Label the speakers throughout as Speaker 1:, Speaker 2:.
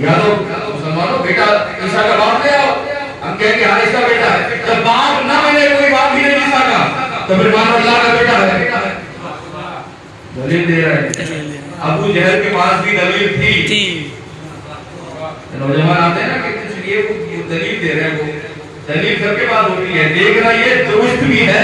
Speaker 1: یادو مسلمانوں بیٹا عیسیٰ کا باپ لے آؤ. ہم کہیں کہ ہاں اس کا بیٹا ہے. جب باپ نہ ملے کوئی باپ ہی نہیں عیسیٰ کا تو پھر مانو اللہ کا بیٹا ہے. دلیل دے رہا ہے. ابو جہل کے پاس بھی دلیل تھی. نوجوان آتے ہیں نا کہ یہ دلیل دے رہے ہیں, وہ دلیل سب کے بعد ہوتی ہے. دیکھنا یہ درست بھی ہے.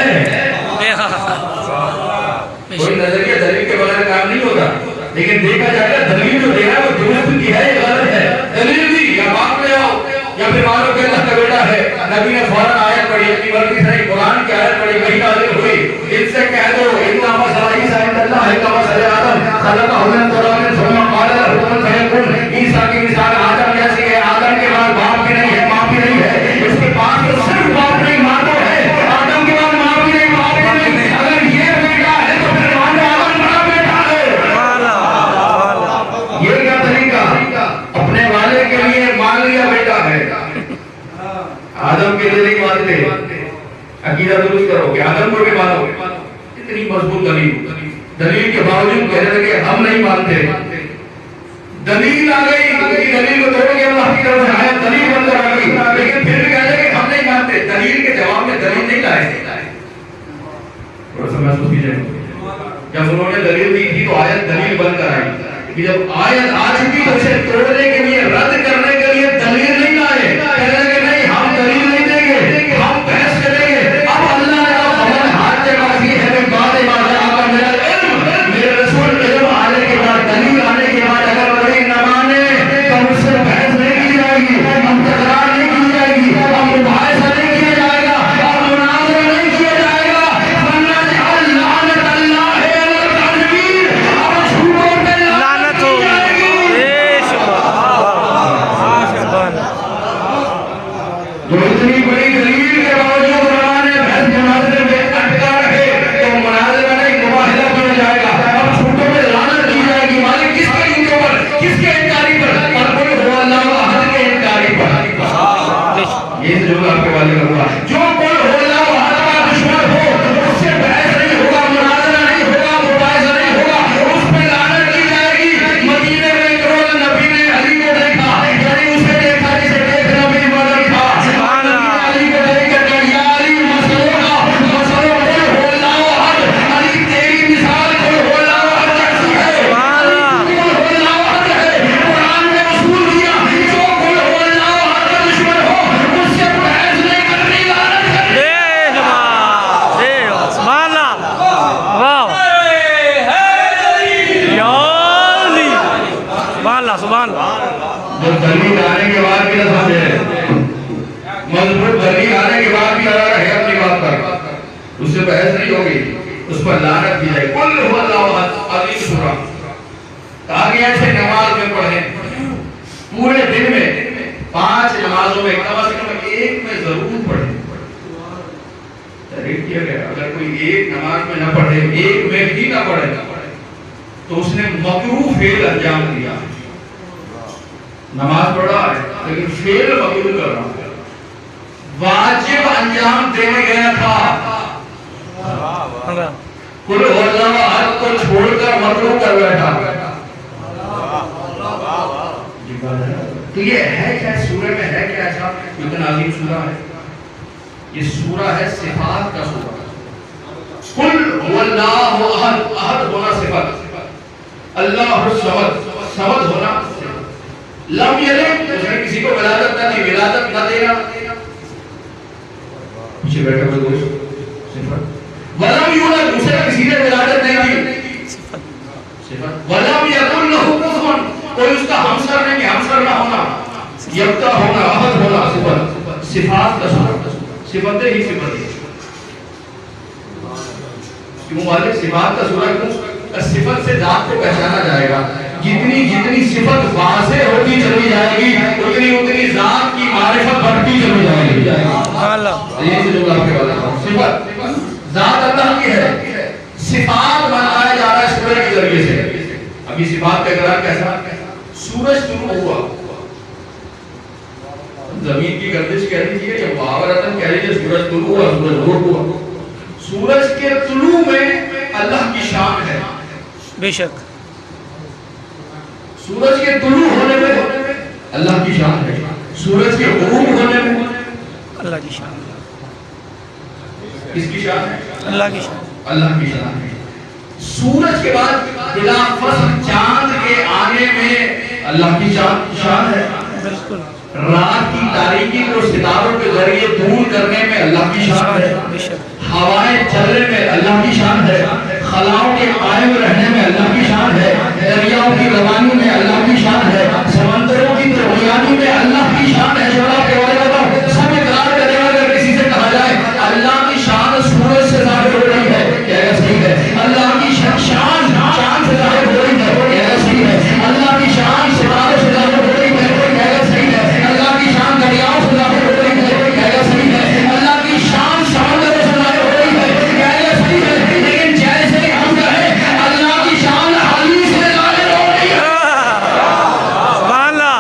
Speaker 1: کوئی نظریہ دلیل کے بغیر کام نہیں ہوتا, لیکن دیکھا جائے گا دلیل جو دے رہا ہے وہ درست بھی ہے یا غلط ہے. دلیل دی یا باپ لے آؤ یا پھر مانو کہ اللہ کا بیٹا ہے. نبی نے فوراً آیت پڑھی, اپنی مرضی سے قرآن کی آیت پڑھی, وہی نازل ہوئی. ان سے کہہ دو انما مثل عیسیٰ عند اللہ کمثل آدم خلقہ من تراب ثم قال له کن فیکون. عیسیٰ کی مثال آدم جیسی ہے. آدم کے بعد باپ بھی نہیں ہے, ماں بھی نہیں ہے. اس کے پاس تو صرف باپ نہیں ماں تو ہے. آدم کے بعد ماں بھی نہیں, باپ بھی نہیں. اگر یہ بیٹا ہے تو پھر مانو آدم بڑا بیٹا ہے. یہ کیا طریقہ, اپنے والے کے لیے مان لیا بیٹا ہے, آدم کے لیے نہیں مانتے. عقیدہ درست کرو کہ آدم کو بھی مانو. اتنی مضبوط دلیل کے باوجود کہنے لگے ہم نہیں مانتے. دلیل آ گئی, دلیل کو توڑ کے اللہ کی طرف سے آیت دلیل بن کر آ گئی, لیکن پھر بھی کہنے لگے ہم نہیں مانتے. دلیل کے جواب میں دلیل نہیں لائے. تھوڑا سا محسوس کیجیے, جب انہوں نے دلیل دی تھی تو آیت دلیل بن کر آئی. کہ جب آیت آ چکی تو اسے توڑنے کے لیے, رد کرنے کے لیے دلیل نہیں لائے. کہنے لگے نہیں ہم دلیل نہیں دیں گے, ہم بحث کریں گے. اب اللہ نے کہا فمن حاجہ فیہ من بعد ما جاءک من العلم, میرے رسول علم آنے کے بعد, دلیل آنے کے بعد اگر وہی نہ مانے تو اس سے بحث نہیں کی جائے گی, ہم تکرار نہیں کی جائے گی, ہم مباحثہ نہیں کیا جائے گا, اور مناظرہ نہیں کیا جائے گا. ورنہ جعل لعنت اللہ علی الکاذبین, اور جھوٹوں پہ لعنت ہو جائے گی. جو اتنی بڑی دلیل کے باوجود علماء نے بحث مناظرے میں اٹکا رہے تو مناظرہ نہیں مباحثہ کیا جائے گا, اور جھوٹوں پہ لعنت کی جائے گی. مالک کس کے جھوٹوں پر, کس کے انکاری پر, اور قل هو اللہ احد کے انکاری پر. یہ جو آپ کے والے کا ہوا, جو قل هو اللہ احد کا دشمن ہو اس سے بحث نہیں ہوگا, مناظرہ نہیں ہوگا, مباحثہ نہیں ہوگا, اس پہ لعنت کی جائے گی. مدینے میں ایک روز نبی نے علی کو دیکھا, یعنی اسے دیکھا جسے دیکھنا بھی بدل تھا. علی کو دیکھ کر کہا یا علی مسلوں کا مسلوں قل هو اللہ احد. علی تیری مثال قل هو اللہ احد کیسی ہے, قل هو اللہ احد ہے. قرآن نے اصول دیا, جو قل هو اللہ احد کا دشمن ہو اس سے بحث نہیں کرنی, لعنت کرنی. جب دلیل آنے کے بعد بھی نہ سمجھے, مضبوط دلیل آنے کے بعد بھی لڑا رہے اپنی بات پر, اس سے بحث نہیں ہوگی, اس پر لعنت کی جائے. قل هو اللہ احد عظیم سورہ. کہا گیا اسے نماز میں پڑھیں, پورے دن میں 5 نمازوں میں کم از کم ایک میں ضرور پڑھیں. تحریر کیا گیا اگر کوئی ایک نماز میں نہ پڑھے, ایک میں بھی نہ پڑھے تو اس نے مکروہ فعل انجام دیا. نماز پڑھا ہے لیکن فعل مکروہ کر رہا ہے, واجب انجام دینے گیا تھا. قل هو اللہ احد کو چھوڑ کر مکروہ کر بیٹھا. تو یہ ہے کیا سورہ میں, ہے کیا ایسا اتنا عظیم سورہ ہے؟ یہ سورہ ہے صفات کا سورہ. قل هو اللہ احد, احد ہونا صفت, اللہ الصمد, صمد ہونا صفت. لم یلد, اس نے کسی کو ولادت نہ دی, ولادت نہ دینا. پیچھے بیٹھے ہوئے دوست صفت. ولم یولد, اسے کسی نے ولادت نہیں دی صفت. ولم یکن لہ کفوا, کوئی اس کا ہمسر نہیں, ہمسر نہ ہونا, یکتا ہونا, احد ہونا صفت. صفات کا سورہ, صفتیں ہی صفت ہے. کیوں والے صفات کا سورہ کیوں؟ صفت سے ذات کو پہچانا جائے گا. جتنی جتنی صفت واضح ہوتی چلی جائے گی اتنی اتنی ذات کی معرفت بڑھتی چلی جائے گی. یہ سے جو آپ کے بارے میں صفت ذات اللہ کی ہے, صفات بنایا جا رہا ہے سورج کے ذریعے سے. ابھی صفات کا اقرار کیسا, سورج طلوع ہوا, زمین کی گردش کہہ دیجیے یا محاورتاً کہہ دیجیے سورج طلوع ہوا, سورج غروب ہوا. سورج کے طلوع میں اللہ کی شان ہے بے شک. سورج کے طلوع ہونے میں اللہ کی شان ہے. سورج کے غروب ہونے میں
Speaker 2: اللہ کی شان،
Speaker 1: کس کی شان ہے؟
Speaker 2: اللہ کی شان،
Speaker 1: اللہ کی شان ہے. سورج کے بعد بلا فصل چاند کے آنے میں اللہ کی شان ہے.
Speaker 2: بالکل
Speaker 1: رات کی تاریکی کو ستاروں کے ذریعے دور کرنے میں اللہ کی شان ہے.
Speaker 2: بے شک،
Speaker 1: ہوائیں چلنے میں اللہ کی شان ہے. خلاؤں کے قائم رہنے میں اللہ کی شان ہے. دریاؤں کی روانی میں اللہ کی شان ہے. سمندروں کی ترمیانی میں اللہ کی شان ہے. شورا کے والے بتاؤ سب اقرار کرے گا اگر کسی سے کہا جائے اللہ کی شان سورج سے ظاہر ہو رہی ہے، کیا یہ صحیح ہے؟ اللہ کی شان چاند سے ظاہر ہو رہی ہے، کیا یہ صحیح ہے؟ اللہ کی شان ستاروں سے ظاہر ہو رہی ہے، کیا یہ صحیح ہے؟ اللہ کی شان دریاؤں سے ظاہر ہو رہی ہے، کیا یہ صحیح ہے؟ اللہ کی شان سمندروں سے ظاہر ہو رہی ہے، کیا یہ صحیح ہے؟ لیکن جیسے ہم کہیں اللہ کی شان علی سے ظاہر ہو رہی ہے.
Speaker 2: سبحان اللہ،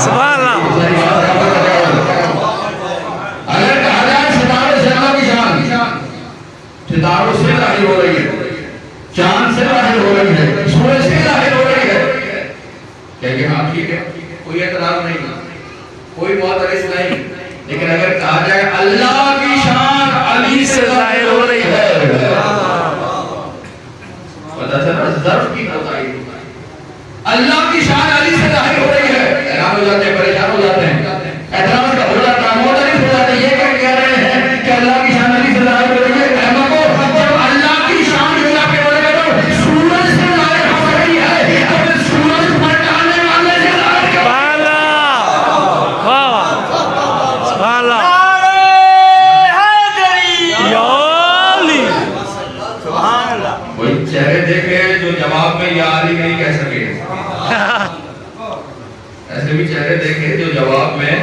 Speaker 2: سبحان اللہ،
Speaker 1: اگر کہا جائے ستاروں سے اللہ کی شان، ستاروں سے ظاہر ہو رہی ہے، چاند سے ظاہر ہو رہی ہے، سورج سے ظاہر ہو رہی ہے، کہ ہاں ٹھیک ہے، کوئی اعتراض نہیں، کوئی معترض نہیں. لیکن اگر کہا جائے اللہ کی شان علی سے ظاہر ہو رہی ہے، پتہ چلا ظرف کی کوتاہی. اللہ کی شان علی سے ظاہر ہو رہی ہے، حیران ہو جاتے ہیں، پریشان ہو جاتے ہیں، اعتراض کا ہو جاتا ہے، معترض ہو جاتے ہیں. یہ کہہ رہے ہیں کہ اللہ کی شان علی سے ظاہر ہو رہی ہے. احمقو، جب اللہ کی شان جو اللہ کے بولے گا سورج سے ظاہر ہو رہی ہے تو پھر سورج پلٹانے والے سے ظاہر کیوں؟
Speaker 2: سبحان اللہ، واہ واہ، سبحان اللہ، یا علی، سبحان اللہ،
Speaker 1: کوئی چہرے دیکھے جو جواب میں یا علی نہیں کہہ سکے. ایسے بھی چہرے دیکھے جو جواب میں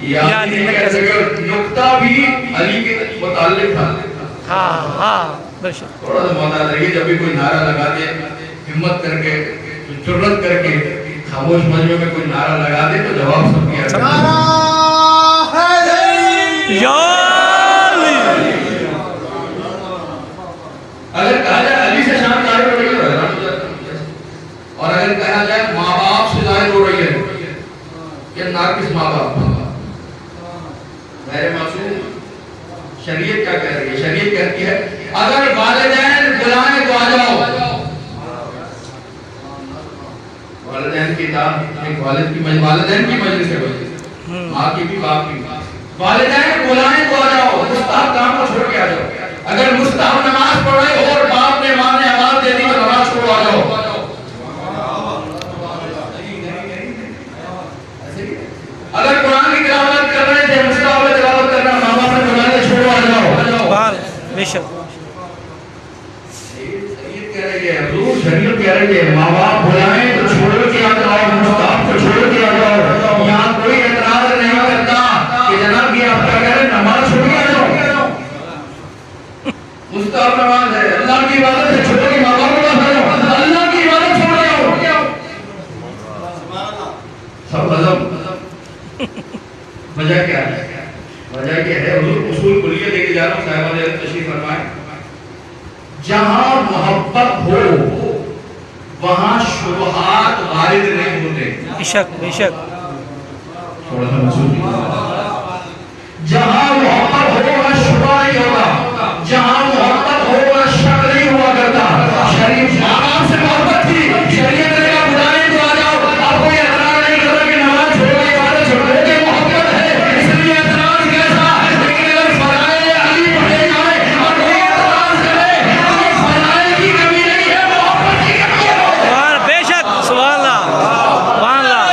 Speaker 1: یا علی نہیں کہہ سکے. نقطہ بھی علی کے متعلق تھا.
Speaker 2: ہاں ہاں، بے شک،
Speaker 1: تھوڑا سا محتاط رہیے جب بھی کوئی نعرہ لگا دے، ہمت کر کے جرأت کر کے خاموش مجمع میں کوئی نعرہ لگا دے تو جواب سب کیا کرے.
Speaker 2: یا علی،
Speaker 1: اگر کہا جائے علی سے شان ظاہر ہو رہی ہے تو حیران ہو جاتا ہے. اور اگر کہا جائے ماں باپ سے ظاہر ہو رہی ہے کہ ناقص ماں باپ، میرے معصوم شریعت کیا کہہ رہی ہے؟ شریعت کہتی ہے اگر والدین بلائیں تو آ جاؤ. والدین کی دعوت ایک والدین کی مجلس ہے، ماں کی بھی باپ کی. والدین بلائیں تو آ جاؤ، مستحب کام کو چھوڑ کے آ جاؤ. اگر مستحب نماز پڑھ رہے ہو اور باپ نے ماں نے آواز دے دی تو نماز چھوڑو آ جاؤ. اگر قرآن کی تلاوت کر رہے تھے، مستحب تلاوت کرنا، ماں باپ نے بلائے تو چھوڑو آ جاؤ.
Speaker 2: سبحان، بے شک،
Speaker 1: شریعت کہہ رہی ہے، حضور شریعت کہہ رہی ہے ماں باپ بلائیں تو چھوڑ کے آ جاؤ، مستحب کو چھوڑ کے آ جاؤ. یہاں کوئی اعتراض نہیں کرتا کہ جناب یہ آپ کیا کہہ رہے ہیں نماز چھوڑ کے آ جاؤ. مستحب نماز ہے، اللہ کی عبادت ہے، چھوڑ کے ماں باپ کو آ جاؤ، اللہ کی عبادت چھوڑ جاؤ. سب غضب. وجہ کیا ہے؟ وجہ یہ ہے حضور اصول کلیہ لے کے جا رہا ہوں، صاحبہ نے تشریف فرمائیں. جہاں محبت ہو وہاں شبہات وارد نہیں ہوتے.
Speaker 2: بے شک، بے شک،
Speaker 1: تھوڑا سا محسوس جہاں محبت ہو وہاں شبہ نہیں ہوگا، جہاں محبت ہو وہاں شک نہیں ہوا کرتا. شریف ماں باپ سے محبت تھی، شریعت نے کہا بلائیں تو آ جاؤ. آپ کوئی اعتراض نہیں کرتا کہ نماز چھوڑ کے عبادت چھوڑ کے محبت ہے، اس لیے اعتراض کیسا. لیکن اگر فرائض علی پڑھے جائے اور کوئی اعتراض کرے تو فرائض کی کمی نہیں ہے، محبت کی کمی ہے.
Speaker 2: سبحان، بے شک، سبحان اللہ، سبحان اللہ،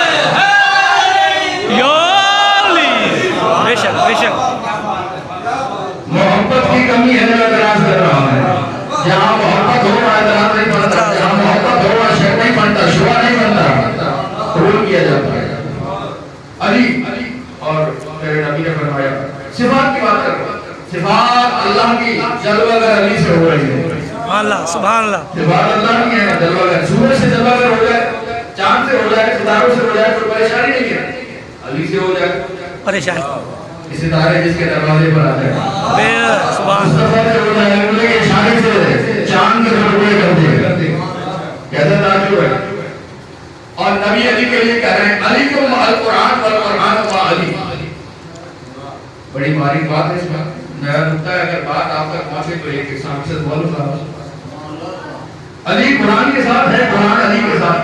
Speaker 2: یا علی، بے شک، بے شک،
Speaker 1: محبت کی کمی ہے جو اعتراض کر رہا ہے. جہاں محبت ہو وہاں اعتراض نہیں بنتا، جہاں محبت ہو وہاں شک نہیں بنتا، شبہ نہیں بنتا، قبول کیا جاتا ہے. علی اور میرے نبی نے فرمایا صفات کی بات کر رہا ہوں. صفات اللہ کی جلوہ گر علی سے ہو رہی ہے.
Speaker 2: سبحان اللہ، سبحان اللہ،
Speaker 1: صفات اللہ کی ہے جلوہ گر. سورج سے جلوہ گر ہو جائے، چاند سے ہو جائے، ستاروں سے ہو جائے، کوئی پریشانی نہیں ہے. علی سے ہو جائے
Speaker 2: پریشان،
Speaker 1: اس ستارے جس کے دروازے پر آتے ہیں،
Speaker 2: بے سبحان،
Speaker 1: مصطفیٰ سے ہو جائے انگلی کے اشارے سے چاند کے ٹکڑے کرتے ہیں. کیسا تعجب ہے. اور نبی علی کے لیے کہہ رہے ہیں علی کو القرآن والقرآن وعلی. بڑی باریک بات ہے اس میں. نیا نکتہ ہے, اگر بات آپ تک پہنچے تو ایک سامنے سے بولوں گا. علی قرآن کے ساتھ ہے, قرآن علی کے ساتھ.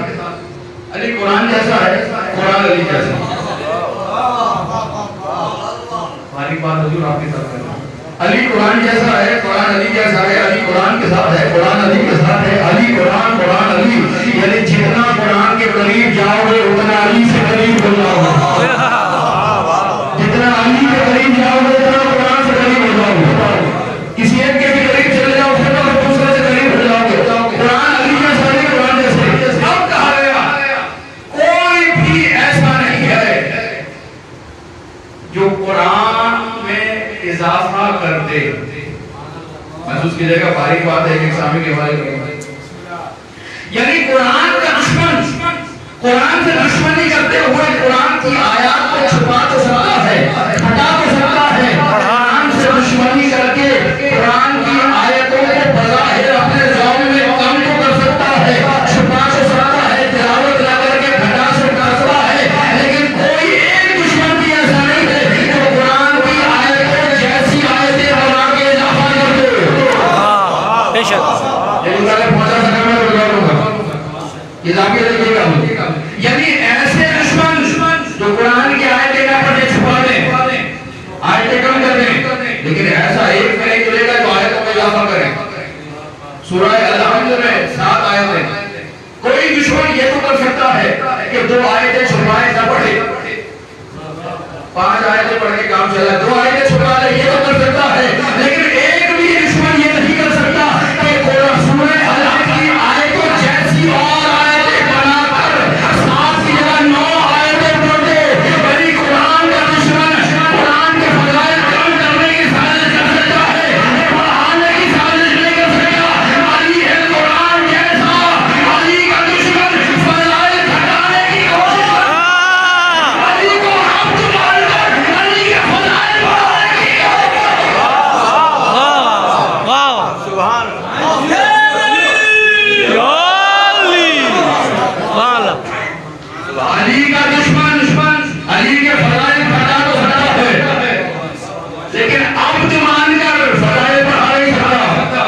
Speaker 1: علی قرآن جیسا ہے, قرآن علی جیسا. باریک بات حضور آپ کے ساتھ کرنا. علی قرآن جیسا ہے, قرآن علی جیسا ہے. علی قرآن کے ساتھ ہے, قرآن علی کے ساتھ ہے. علی قرآن, قرآن علی, یعنی جتنا قرآن کے قریب جاؤ گے اتنا علی سے قریب ہو جاؤ گے. جتنا علی کے قریب جاؤ گے اتنا قرآن سے قریب ہو جاؤ گے. کسی ایک کے بھی قریب چلے جاؤ پھر تو دوسرے سے قریب ہو جاؤ گے. قرآن علی جیسا ہے, قرآن جیسے. اب کہا گیا کوئی بھی ایسا نہیں ہے جو قرآن میں اضافہ کر دے. محسوس کیجئے گا, باریک بات ہے, ایک سامنے کے بارے میں. یعنی قرآن کا دشمن قرآن سے دشمنی کرتے ہوئے قرآن کی آیات کو چھپا تو سکتا ہے, ہٹا تو سکتا ہے. قرآن سے دشمنی کر کے قرآن کی آیتوں کو بظاہر اپنے ذوق میں کم تو کر سکتا ہے, چھپا تو سکتا ہے, تلاوت نہ کر کے ہٹا سکتا ہے. لیکن کوئی ایک دشمن بھی ایسا نہیں ہے جو قرآن کی آیتوں جیسی آیتیں بنا کے اضافہ کر دے.
Speaker 2: بے شک.
Speaker 1: یعنی ایسے دشمن جو قرآن کی آیتیں نہ پڑھے, چھپا دیں, آیتیں کم کر دیں, لیکن ایسا ایک نہیں چلے گا جو آیتوں میں اضافہ کرے. سورہ الحمد میں 7 آیتیں. کوئی دشمن یہ تو کر سکتا ہے کہ 2 آیتیں چھپائے نہ پڑھے, 5 آیتیں پڑھ کے کام چلا, 2 آیتیں چھپا لے, یہ تو کر سکتا ہے. لیکن ایک بھی دشمن یہ نہیں کر سکتا کہ سورہ الحمد کی آیتوں جیسی اور آیتیں بنا کر 7 کی جگہ 9 آیتیں پڑھ دے. یعنی قرآن کا دشمن قرآن کے فضائل کم کرنے کی سازش کر سکتا ہے, بڑھانے کی سازش نہیں کر سکتا. علی ہے قرآن جیسا, علی کا دشمن فضائل گھٹانے کی کوشش کرتا ہے, علی کو حق مان کر علی کے فضائل بڑھانے کی کوشش کرتا ہے.
Speaker 2: واہ
Speaker 3: سبحان
Speaker 1: علی کا دشمن علی کے فضائل گھٹا تو سکتا ہے, لیکن عبد مان کر فضائل بڑھا نہیں سکتا.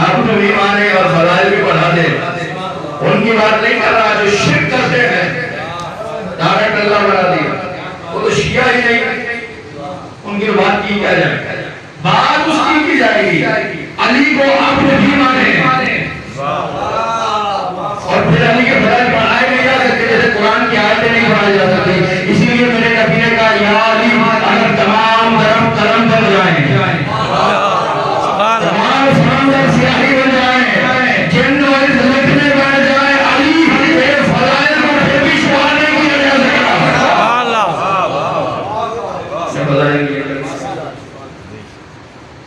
Speaker 1: عبد بھی مانے اور فضائل بھی بڑھا دے. ان کی بات نہیں کر رہا جو شرک کرتے ہیں, ڈائریکٹ اللہ بڑھا دیا, وہ تو شیعہ ہی نہیں, ان کی بات کی کیا جائے, بات اس کی جائے گی. علی کو عبد بھی مانے اور پھر علی کے فضائل بڑھائے نہیں جا سکتے, جیسے قرآن کی آیتیں نہیں بڑھائی جا سکتی. اسی لیے میرے نبی نے کہا یا علی اگر تمام درخت قلم بن جائیں, تمام سمندر سیاہی بن جائیں, جن و انس لکھنے بیٹھ جائیں, علی کے فضائل کو پھر بھی شمار نہیں کیا جا سکتا. فضائل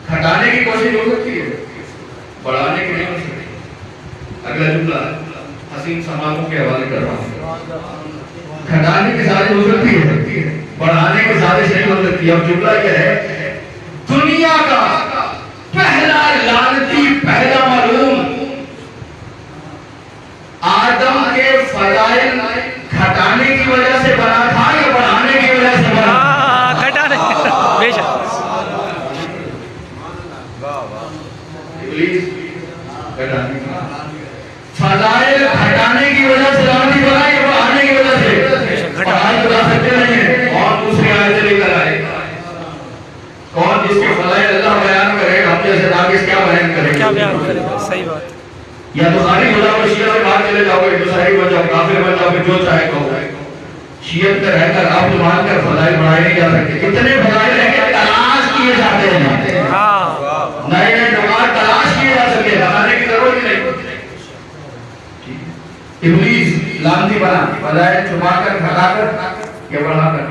Speaker 1: گھٹانے کی کوشش ہو سکتی ہے, بڑھانے کی نہیں ہو سکتی. اگلا جملہ حسین سماعتوں کے حوالے کر رہا ہوں. گھٹانے کی سازش ہو سکتی ہے, بڑھانے کی سازش نہیں ہو سکتی. اب جملہ کیا ہے, دنیا کا پہلا لعنتی, پہلا معلوم آدم کے فضائل گھٹانے کی وجہ سے بنا تھا یا بڑھانے کی وجہ سے بنا؟
Speaker 2: گھٹانے. بے شک.
Speaker 1: فضائل گھٹانے کی وجہ سے لعنتی بنا یا بڑھانے کی وجہ سے؟ پڑھائی بتا سکتے نہیں ہیں. اور دوسری آیتیں لے کر آئے, کون جس کے فضائل اللہ بیان کرے, ہم جیسے ناقص کیا بیان کریں گے,
Speaker 2: کیا بیان کرے گا, صحیح بات.
Speaker 1: یا تو خالی ہو جاؤ, شیعہ سے باہر چلے جاؤ, ایک دوسری بن جاؤ, کافر بن جاؤ, جو چاہے کہو. شیعت میں رہ کر آپ مان کر فضائل بڑھائے نہیں جا سکتے. کتنے فضائل ہیں کہ تلاش کیے جاتے ہیں, نئے نئے نماز تلاش کیے جا سکتے, بنانے کی ضرورت ہی نہیں. ابلیس لعنتی بنا, فضائل چھپا کر, گھٹا کر یا بڑھا کر.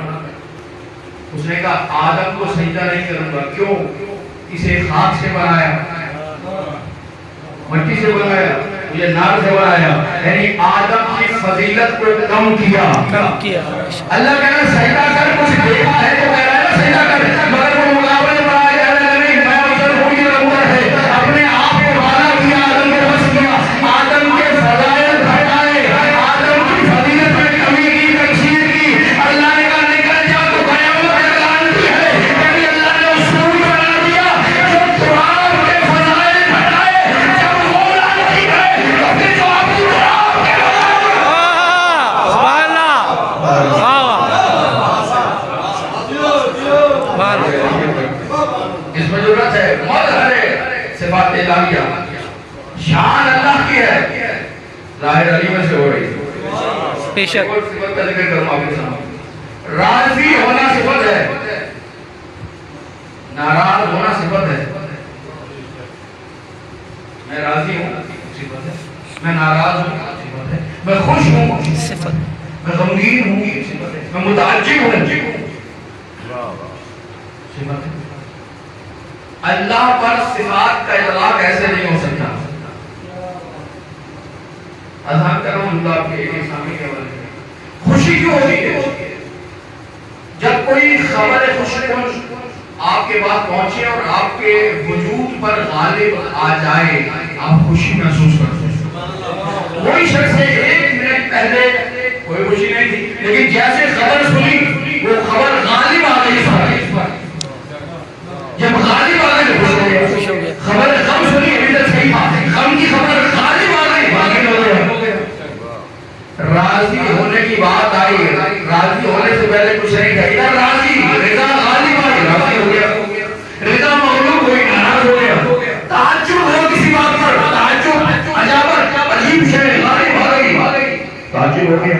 Speaker 1: اس نے کہا آدم کو سجدہ نہیں کروں گا. کیوں؟ اسے خاک سے بنایا, مٹی سے بنایا, مجھے نار سے بنایا, یعنی آدم کی فضیلت کو کم کیا. اللہ کہہ رہا سجدہ کر, کچھ دیکھا ہے تو کہہ رہا ہے سجدہ کر, مگر وہ مقابلے بڑھائے جا رہے ہیں, نہیں میں افضل ہوں یہ اندر ہے. اپنے آپ کو والا کیا, آدم کو بس کیا, آدم کے فضائل گھٹائے, آدم کی فضیلت میں صفات الہیہ شان اللہ کی ہے، ظاہر علی میں سے ہو رہی ہے۔
Speaker 2: بے شک
Speaker 1: اور صفت کا ذکر کروں آپ کے سامنے، راضی ہونا صفت ہے، ناراض ہونا صفت ہے۔ میں راضی ہوں صفت ہے، میں ناراض ہوں صفت ہے، میں خوش ہوں
Speaker 2: صفت،
Speaker 1: میں غمگین ہوں صفت ہے، میں متعجب ہوں صفت ہے۔ اللہ پر صفات کا اطلاق ایسے نہیں ہو سکتا۔ اذان کروں اللہ کے سامنے کے حوالے سے خوشی کیوں ہوتی ہے؟ جب کوئی خبر خوشی آپ کے پاس پہنچے اور آپ کے وجود پر غالب آ جائے، آپ خوشی محسوس کرتے ہیں۔ وہی شخص سے ایک منٹ پہلے کوئی خوشی نہیں تھی، لیکن جیسے خبر سنی وہ خبر غالب آ گئی اس پر، جب غالب آ گئی خوش ہو گیا۔ خبر غم سنی ابھی تک صحیح تھا، غم کی خبر غالب آ گئی باقی ہو گیا۔ راضی ہونے کی بات آئی، راضی ہونے سے پہلے کچھ نہیں تھا، ادھر راضی رضا غالب آئی، راضی ہو گیا، رضا مغلوب ہوئی، ناراض ہو گیا۔ تعجب ہو کسی بات پر، تعجب عجابت عجیب شے غالب آ گئی، تعجب ہو گیا۔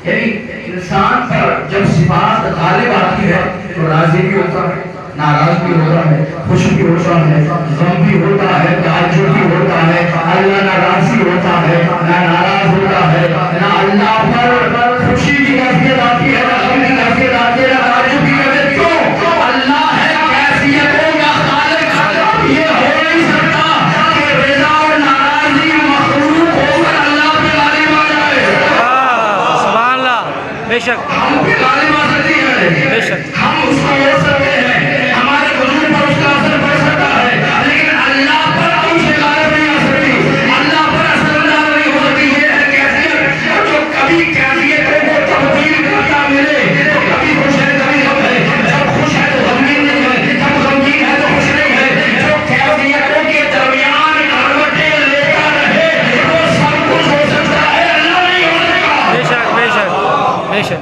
Speaker 1: یعنی انسان پر جب صفات غالب آتی ہے تو راضی بھی ہوتا ہے، ناراض بھی ہوتا ہے، خوش بھی ہوتا ہے، غم بھی ہوتا ہے، تعجب بھی ہوتا ہے۔ اللہ نہ راضی ہوتا ہے نہ ناراض ہوتا ہے، نہ اللہ پر خوشی کی کیفیت آتی ہے، نہ غم کی کیفیت آتی ہے، نہ تعجب کی کیفیت۔ کیوں؟ اللہ ہے کیفیتوں کا خالق، یہ ہو نہیں سکتا کہ رضا اور ناراضی مخلوق ہو کر اللہ پہ غالب آ جائے۔
Speaker 2: سبحان اللہ، بے شک
Speaker 1: ہم پہ غالب آ سکتی ہے،
Speaker 2: بے شک،
Speaker 1: ہم اس کو ہو سکتے ہیں، ہمارے وجود پر اس کا اثر پڑ سکتا ہے، لیکن اللہ پر ہم سے غالب نہیں آ سکتی، اللہ پر اثر انداز نہیں ہو سکتی۔ یہ ہے کیفیت، جو کبھی کیفیتوں کو تبدیل کرتا ملے تو کبھی خوش ہے کبھی غم ہے، جب خوش ہے تو غمگین نہیں ہے، جب غمگین ہے تو خوش نہیں ہے، جو کیفیتوں کے درمیان کروٹیں لیتا رہے وہ سب کچھ ہو سکتا ہے، اللہ نہیں ہو سکتا۔
Speaker 2: بے شک بے شک بے شک،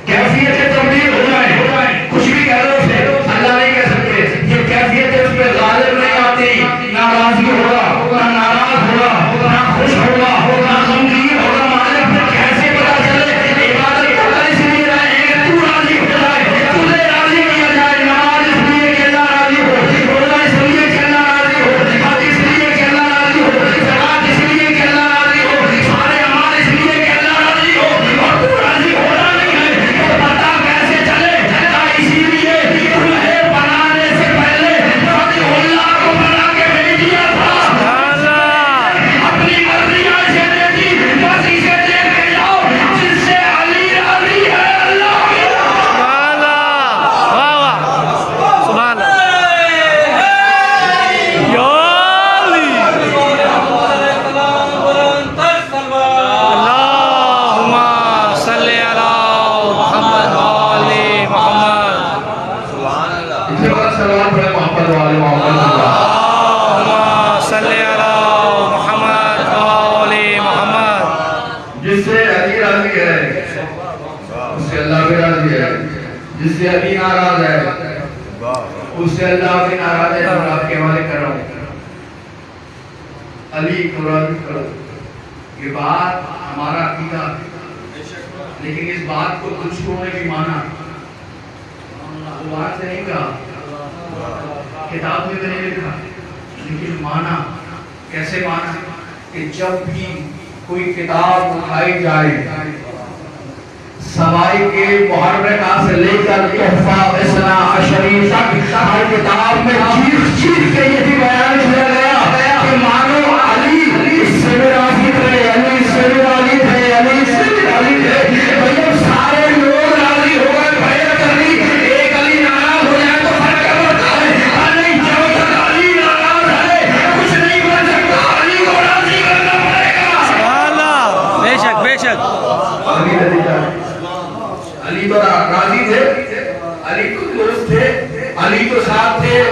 Speaker 1: کیفیتیں تبدیل ہو جائیں، کچھ بھی کہہ لو اسے، اللہ نہیں کہہ سکتے۔ یہ کیفیتیں اس پہ غالب نہیں آتی، نہ راضی ہوگا، نہ ناراض ہوگا، نہ خوش ہوگا، نہ غمگین ہوگا۔ مالک پہ کیسے پتا چلے؟ عبادت کرنا اس لیے رہے کہ تو راضی ہو جائے، تجھے راضی کیا جائے۔ نماز اس لیے کہ اللہ راضی ہو، روزہ اس لیے کہ اللہ راضی ہو، حج اس لیے کہ اللہ راضی ہو، زکات اس لیے کہ اللہ راضی ہو، سارے اعمال اس لیے کہ اللہ راضی ہو، اور تو راضی ہونا نہیں ہے تو پتا کیسے چلے؟ اسی لیے تمہیں بنانے سے پہلے فتح اللہ کو بنا کے بھیج دیا تھا، اپنی مرضیاں سے دے دی، بس اسے دیکھ کے جاؤ جس سے علی راضی ہے اللہ کی۔
Speaker 2: سبحان اللہ، واہ واہ، سبحان اللہ، یا علی، اللہم صلی علی محمد و آل محمد،
Speaker 1: اس سے بڑا سلام پڑھے محمد والے محمد اللہ۔
Speaker 2: اللہم صلی علی محمد و آل محمد،
Speaker 1: جس سے علی راضی ہے اس سے اللہ بھی راضی ہے، جس سے علی ناراض ہے اس سے اللہ بھی ناراض ہے۔ اور آپ کے حوالے کر رہا ہوں، علی کو راضی کرو، یہ بات ہمارا عقیدہ ہے، لیکن اس بات کو دوسروں نے بھی مانا، زبان سے نہیں کہا، کتاب میں بھی نہیں لکھا، لیکن مانا۔ کیسے مانا؟ کہ جب بھی کوئی کتاب اٹھائی جائے، سوائی کے محرکہ سے لے کر تحفہ اثنا عشری تک، ہر کتاب میں چیخ چیخ کے یہی بیان کیا گیا کہ مانو علی اس سے بھی راضی تھے، علی اس سے بھی راضی تھے، علی اس سے بھی راضی تھے۔ بھئی سارے لوگ راضی ہو گئے، بھئی علی ایک علی ناراض ہو جائے تو فرق کیا پڑتا ہے؟ نہیں، جب تک علی ناراض ہے کچھ نہیں بن سکتا، علی کو راضی کرنا پڑے گا۔
Speaker 2: سبحان اللہ، بے شک بے شک،
Speaker 1: علی رضی اللہ، علی تو راضی تھے، علی تو دوست تھے، علی تو ساتھ تھے،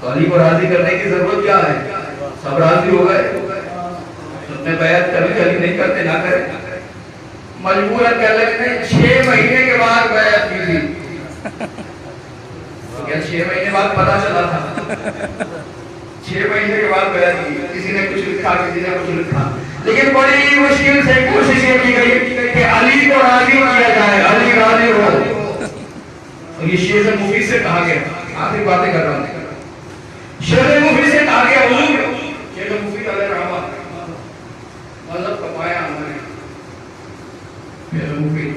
Speaker 1: تو علی کو راضی کرنے کی ضرورت کیا ہے؟ سب راضی ہو گئے، سب نے بیعت کر لی، علی نہیں کرتے نہ کرے، مجبوراً کہہ لگے 6 مہینے کے بعد بیعت کی تھی، تو کیا 6 مہینے بعد پتا چلا تھا؟ 6 مہینے کے بعد بیعت کی، کسی نے کچھ لکھا کسی نے کچھ لکھا، لیکن بڑی مشکل سے کوشش یہ کی گئی کہ علی کو راضی کیا جائے، علی راضی ہو. اور یہ شیخ مفید سے کہا گیا، آخری باتیں کر رہا ہوں، شیخ مفید سے کہا گیا حضور، شیخ مفید علیہ رحمہ مذہب کا پایا ہمارے شیخ مفید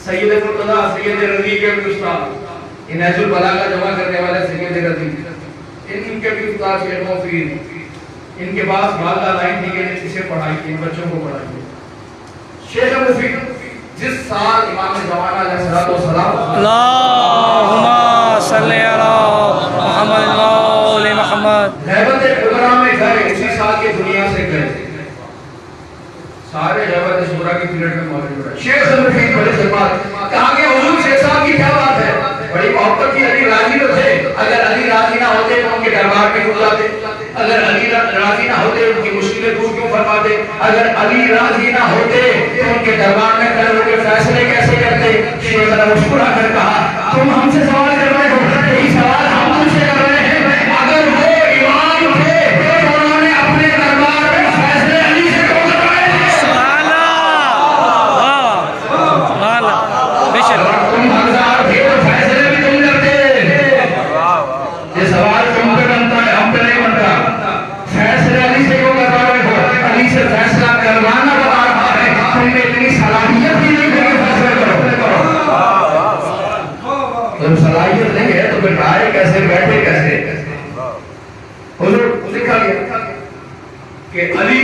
Speaker 1: سید مرتضیٰ سید رضی کے بھی استاد، یہ نہج البلاغہ جمع کرنے والے سید رضی، ان کے بھی استاد شیخ مفید، ان کے پاس والدہ لائن دی گئی اسے پڑھائی کی، بچوں کو پڑھائی کی. شیخ مفید جس سال امام زمانہ علیہ السلام
Speaker 2: اللہم صلی علی محمد وآل محمد
Speaker 1: غیبت کبریٰ میں گئے، اسی سال کے دنیا سے گئے، سارے غیبت صغریٰ کی پیریڈ میں موجود ہے. شیخ مفید بڑے سلمان کہا کہ حضور شیخ صاحب کی کیا بات ہے، بڑی محبت کی، علی راضی تو تھے، اگر علی راضی نہ ہوتے تو ان کے دربار میں کیوں جاتے، اگر علی راضی نہ ہوتے ان کی مشکلیں دور کیوں فرماتے، اگر علی راضی نہ ہوتے تو ان کے دربار میں کھڑے ہو کے فیصلے کیسے کرتے. شیخ نے مسکرا کر کہا تم ہم سے سوال کر رہے ہو، یہی سوال ہم تم سے کر رہے ہیں، اگر وہ امام تھے تو انہوں نے اپنے دربار میں فیصلے علی سے کیوں کروائے؟
Speaker 2: سبحان اللہ، سبحان اللہ، بے شک
Speaker 1: تم حقدار تھے تو فیصلے بھی تم کرتے. یہ سوال تم پہ بنتا ہے، ہم پہ نہیں بنتا. فیصلے علی سے کیوں کروا رہے ہو؟ علی سے فیصلہ کروانا بتا رہا ہے، تم نے اتنی صلاحیت بھی نہیں کہ فیصلے کرو. جب صلاحیت نہیں ہے تو پھر رائے کیسے، بیٹھے کیسے؟ حضور لکھا گیا کہ علی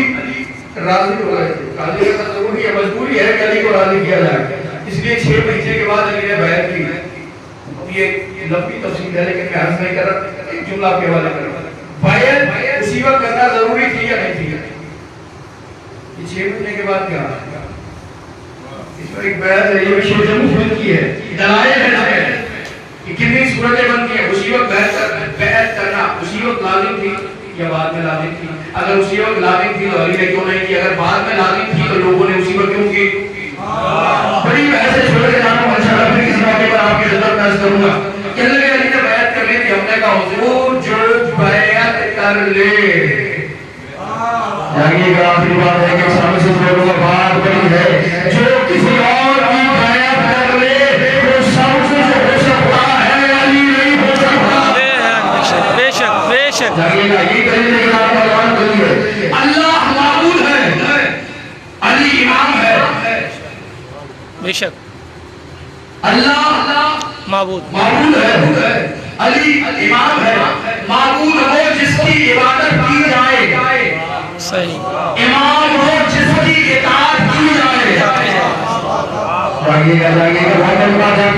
Speaker 1: راضی ہو گئے تھے. راضی کرنا ضروری ہے، مجبوری ہے کہ علی کو راضی کیا جائے، اس لیے 6 مہینے کے بعد علی نے بیعت کی. یہ لمبی تفصیل ہے لیکن میں عرض نہیں کر رہا، ایک جملہ آپ کے حوالے کر رہا. بیعت اسی وقت کرنا ضروری تھی یا نہیں تھی؟ یہ 6 مہینے کے بعد کیا ہے؟ اس پر ایک بیعت ہے، یہ شیخ مفید کی ہے، دلائل ہے کہ کتنی صورتیں بنتی ہیں. اسی وقت بیعت کرنا اسی وقت لازم تھی یا بعد میں لازم تھی؟ اگر اسی وقت لازم تھی تو علی نے کیوں نہیں کی؟ اگر بعد میں لازم تھی تو لوگوں نے اسی وقت کیوں کی؟ بڑی بحث ہے، چھوڑ کے جانا انشاءاللہ پھر کسی موقع پر آپ کی خدمت میں عرض کروں گا. کہنے لگے علی نے بیعت کر لی تھی، ہم نے کہا حضور جو بیعت کر لے. جاگیے گا، آخری بات ہے کہ سامنے سے لوگوں کا بات بڑی ہے، جو کسی اور کی بیعت کر لے وہ سب کچھ ہو سکتا ہے، علی نہیں ہو سکتا.
Speaker 2: بے شک بے شک.
Speaker 1: جاگیے گا، یہ کہنے لگے آپ کا بات بڑی ہے. اللہ معبود ہے، علی امام ہے.
Speaker 2: بے شک
Speaker 1: اللہ
Speaker 2: معبود
Speaker 1: ہے، علی امام ہے. معبود وہ جس کی عبادت کی جائے،
Speaker 2: صحیح.
Speaker 1: امام وہ جس کی اطاعت کی جائے. جاگیے گا، بہت بڑی بات ہے.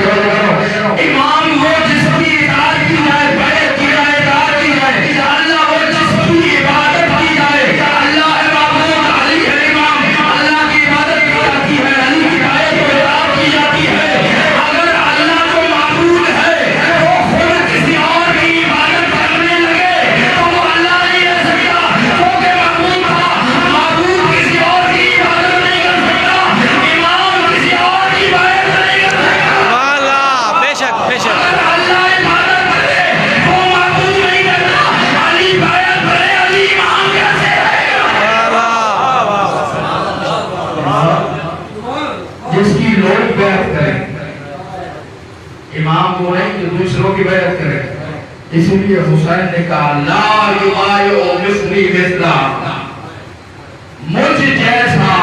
Speaker 1: امام وہ جس کی اطاعت کی جائے، بیعت کی جائے، اطاعت کی جائے. اللہ وہ جس کی عبادت کی جائے. اللہ ہے معبود، علی ہے امام. اللہ کی عبادت کی جاتی ہے، علی کی بیعت و اطاعت کی جاتی ہے. اگر اللہ کو معبود ہے وہ خود کسی اور کی عبادت کرنے لگے تو وہ اللہ نہیں رہ سکتا، کیونکہ معبود تھا. معبود کسی اور کی عبادت نہیں کر سکتا، امام کسی اور کی بیعت نہیں کر سکتا.
Speaker 2: والا بے شک بے شک.
Speaker 1: اگر اللہ عبادت کرے وہ معبود نہیں کرتا، علی بیعت کرے علی امام کیسے رہے گا؟ جس کی لوگ بیعت کریں، امام وہ نہیں جو دوسروں کی بیعت کرے. اس لیے حسین نے کہا لا یبایع مثلی مثلا، مجھ جیسا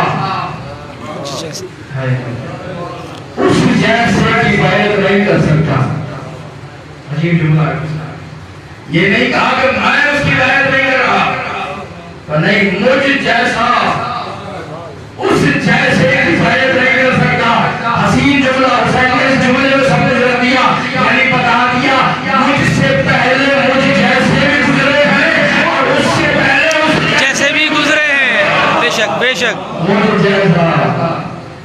Speaker 1: اس جیسے کی بیعت نہیں کر سکتا. عجیب جملہ ہے. یہ نہیں کہا کہ میں اس کی بیعت نہیں کر رہا، نہیں، مجھ جیسا اس جیسے کی بیعت نہیں کر سکتا. حسین جملہ. حسین نے اس جملے میں سب کچھ رکھ دیا، یعنی بتا دیا مجھ سے پہلے مجھ جیسے بھی گزرے ہیں اور اس سے پہلے اس
Speaker 2: جیسے بھی گزرے ہیں. بے شک بے شک.
Speaker 1: مجھ جیسا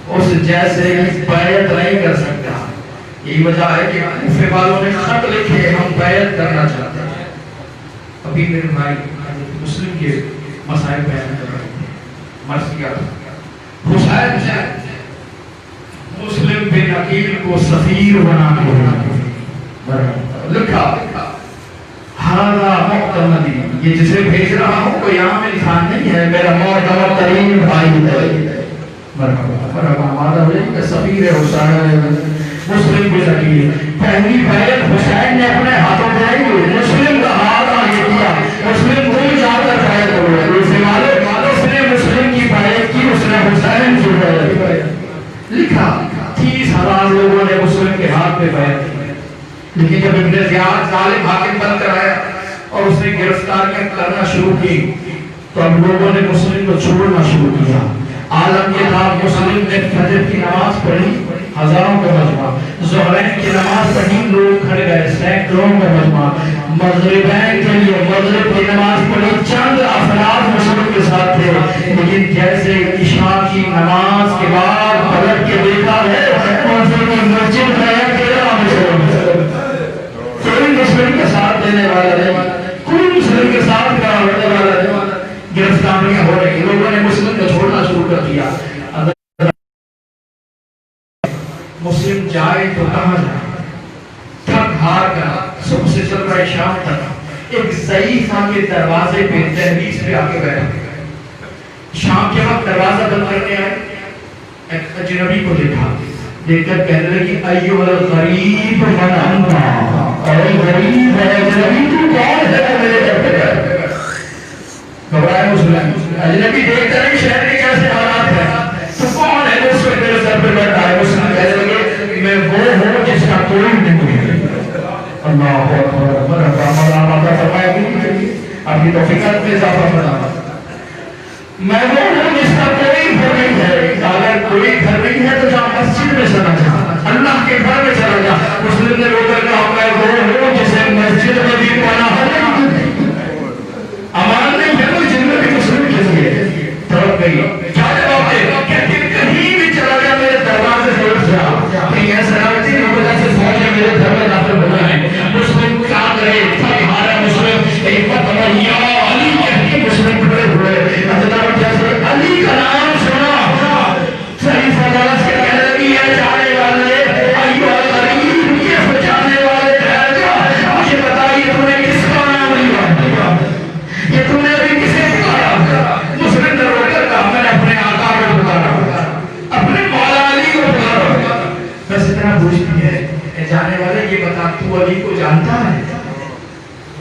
Speaker 1: اس جیسے کی بیعت نہیں کر سکتا. یہی وجہ ہے کہ کوفے والوں نے خط لکھے ہم بیعت کرنا چاہتے ہیں. ابھی میرے بھائی مسلم کے مسائل بیان کر رہے تھے. مرثیہ حسین مسلم بن عقیل کو سفیر بنا کے لکھا ہاں مقتمدی، یہ جسے بھیج رہا ہوں کوئی عام انسان نہیں ہے، میرا معتبر ترین بھائی ہے۔ مرحبا مرحبا مادہ علیہ کا سفیر حسین مسلم کی ذکیر پہلی بیعت حسین نے اپنے ہاتھوں پہ مسلم کا ہاتھ آگے کیا، مسلم دل جا کر بیعت ہوئے، اس نے مسلم کی بیعت کی، اس نے حسین کی بیعت لکھا 30,000 لوگوں نے مسلم کے ہاتھ پہ بیعت کی، لیکن جب ابن زیاد ظالم حاکم بن کر آیا اور اس نے گرفتاریاں کرنا شروع کی تو اب لوگوں نے مسلم کو چھوڑنا شروع کیا۔ عالم یہ تھا مسلم نے فجر کی نماز پڑھی، ہزاروں کا مجمع، ظہرین کی نماز پڑھی، لوگ کھڑے گئے، سینکڑوں کا مجمع، مغربین کے لیے مغرب کی نماز پڑھی، چند افراد مسلم کے ساتھ تھے، لیکن جیسے عشاء کی نماز کے بعد پلٹ کے دیکھا ہے مسلم کی مسجد ہے تیرا مسلم، کوئی مسلم کے ساتھ دینے والا نہیں، کوئی مسلم کے ساتھ کھڑا ہونے والا نہیں، گرفتاریاں ہو رہی، لوگوں نے مسلم کو چھوڑنا شروع کر دیا۔ اگر مسلم جائے تو کہاں جائے؟ تھک ہار کر صبح سے چل رہا شام تک ایک ضعیفہ کے دروازے پہ دہلیز پہ آ کے بیٹھا، شام کے وقت دروازہ بند کرنے آئے، ایک اجنبی کو دیکھا، دیکھ کر کہنے لگی ایوہ الغریب من انتا، اے غریب ہے اجنبی تو کون ہے میرے گھر پہ بیٹھ؟ گھبرائے مسلم، اجنبی دیکھتا نہیں شہر کے کیسے حالات ہیں، تو کون ہے جو اس پہ میرے سر پہ بیٹھا ہے؟ مسلم کہنے لگے میں وہ ہوں جس کا کوئی نہیں ہے۔ اللہ اکبر، مرحبا مولانا فرمایا کہ نہیں چاہیے آپ کی توفیقات میں اضافہ فرمایا، میں وہ ہوں جس کا کوئی گھر نہیں ہے، اگر کوئی گھر نہیں ہے تو جا مسجد میں چلا جا، اللہ کے گھر میں چلا جا۔ مسلم نے رو کر کہا میں وہ ہوں جسے مسجد میں بھی پناہ نہیں، امان نہیں ہے وہ جن میں بھی مسلم کے لیے تڑپ گئی، کیا جواب دے کہ کہیں بھی چلا جا میرے دروازے سے اٹھ جا، کہیں ایسا سلامتی کی وجہ سے فوجیں میرے گھر میں داخل ہو جائیں۔ مسلم کیا کرے، تھک ہارا مسلم ایک مرتبہ یا علی کہہ کے مسلم کھڑے ہوئے، حضرت جیسے علی کا نام سنا صحیح فضل سے کہنے لگی ہے جانے والے ایوہ الغریب، یہ بچانے والے ہے، مجھے بتائیے تم نے کس کا نام لیا، یہ تم نے ابھی کسے پکارا؟ مسلم نے رو کر کہا میں نے اپنے آقا کو پکارا، اپنے مولا علی کو پکارا۔ بس اتنا پوچھتی ہے اے جانے والے یہ بتا تو علی کو جانتا ہے؟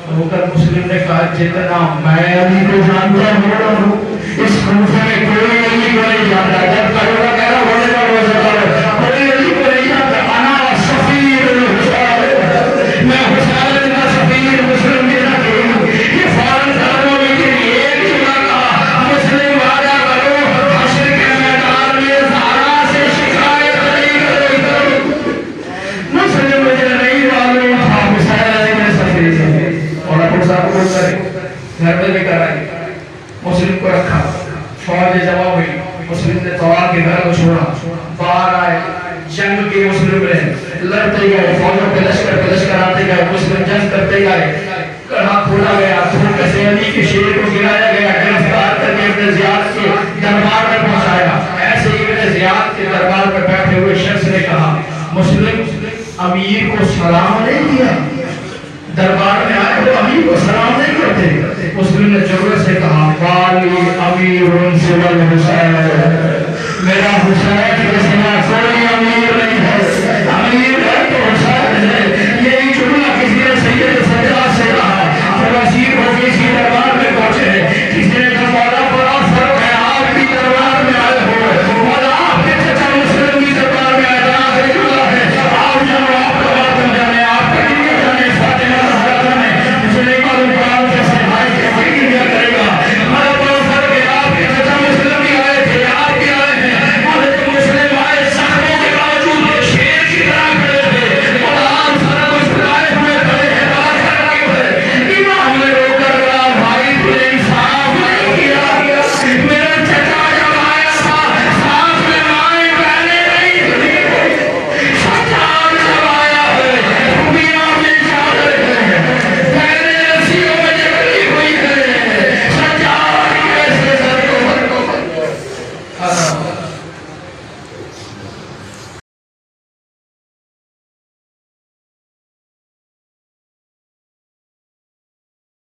Speaker 1: رو کر مسلم نے کہا جتنا میں علی کو جانتا ہوں اس کوفے میں کوئی علی کو نہیں جانتا، جب کروڑا کہہ رہا ہونے کا روزہ دار کوئی علی کو نہیں جانتا، انا سفیر الحسین، میں حسین کا سفیر مسلم کے نہ کہوں، یہ فارن داروں میں کے ایک جگہ کہا مسلم آجا کرو حشر کے میدان میں زہرا سے شکایت نہیں کرو، مسلم مجھے نہیں معلوم تھا حسین میں سفیر ہے، اور اب صاحب کو کرے گھر میں بھی کرائے، مسلم کو رکھا، فوج جمع ہوئی، مسلم نے طوال کے گھر کو چھوڑا، باہر آئے، جنگ کے مسلم رہے، لڑتے گئے، فوجوں پہ لشکر آتے گئے، مسلم جنگ کرتے گئے، کڑھا کھولا گیا، دھوکے سے علی کے شیر کو گرایا گیا، گرفتار کر کے ابن زیاد کے دربار میں پہنچایا۔ ایسے ہی ابن زیاد کے دربار میں بیٹھے ہوئے شخص نے کہا مسلم امیر کو سلام نہیں دیا، دربار میں آئے تو امیر کو سلام نہیں کرتے۔ مسلم نے جرأت سے کہا قالی امیر سوى الحسین، میرا حسین کے سوا کوئی امیر نہیں ہے،